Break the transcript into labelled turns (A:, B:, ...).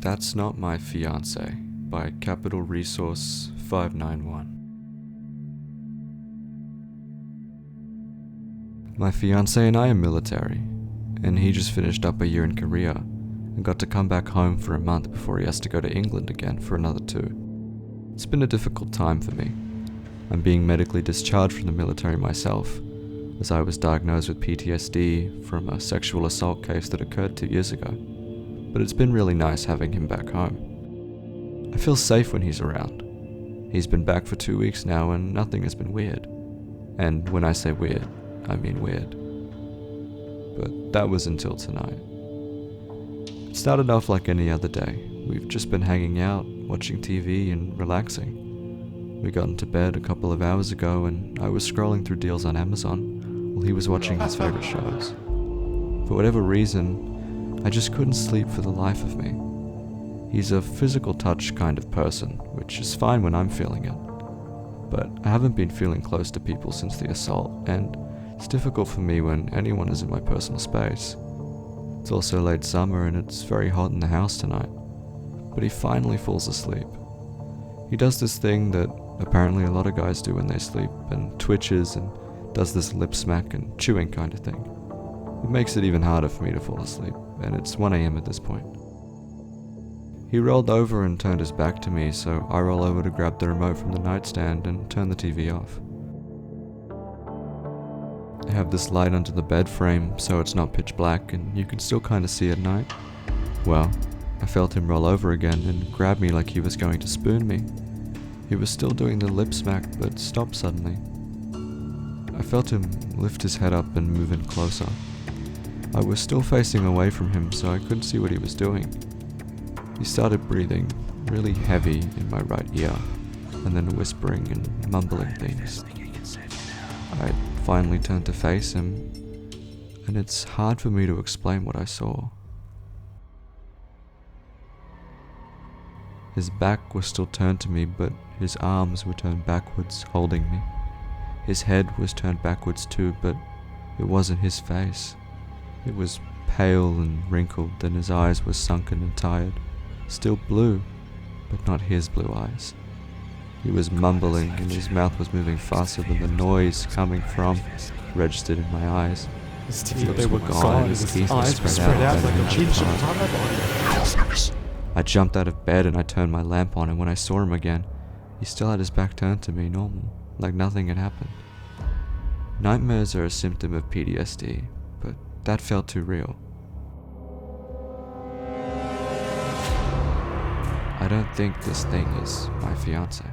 A: That's Not My Fiancé by Capital Resource 591. My fiancé and I are military, and he just finished up a year in Korea and got to come back home for a month before he has to go to England again for another 2. It's been a difficult time for me. I'm being medically discharged from the military myself, as I was diagnosed with PTSD from a sexual assault case that occurred 2 years ago. But it's been really nice having him back home. I feel safe when he's around. He's been back for 2 weeks now and nothing has been weird. And when I say weird, I mean weird. But that was until tonight. It started off like any other day. We've just been hanging out, watching TV and relaxing. We got into bed a couple of hours ago and I was scrolling through deals on Amazon while he was watching his favorite shows. For whatever reason, I just couldn't sleep for the life of me. He's a physical touch kind of person, which is fine when I'm feeling it. But I haven't been feeling close to people since the assault, and it's difficult for me when anyone is in my personal space. It's also late summer and it's very hot in the house tonight. But he finally falls asleep. He does this thing that apparently a lot of guys do when they sleep, and twitches and does this lip smack and chewing kind of thing. It makes it even harder for me to fall asleep, and it's 1 a.m. at this point. He rolled over and turned his back to me, so I roll over to grab the remote from the nightstand and turn the TV off. I have this light under the bed frame, so it's not pitch black and you can still kind of see at night. Well, I felt him roll over again and grab me like he was going to spoon me. He was still doing the lip smack, but stopped suddenly. I felt him lift his head up and move in closer. I was still facing away from him, so I couldn't see what he was doing. He started breathing really heavy in my right ear, and then whispering and mumbling things. I finally turned to face him, and it's hard for me to explain what I saw. His back was still turned to me, but his arms were turned backwards, holding me. His head was turned backwards too, but it wasn't his face. It was pale and wrinkled, and his eyes were sunken and tired, still blue, but not his blue eyes. He was mumbling, and his mouth was moving faster than the noise coming from registered in my eyes.
B: His teeth
A: They were gone, and his teeth were spread out like a chinch. I jumped out of bed and I turned my lamp on, and when I saw him again, he still had his back turned to me, normal, like nothing had happened. Nightmares are a symptom of PTSD, but that felt too real. I don't think this thing is my fiancé.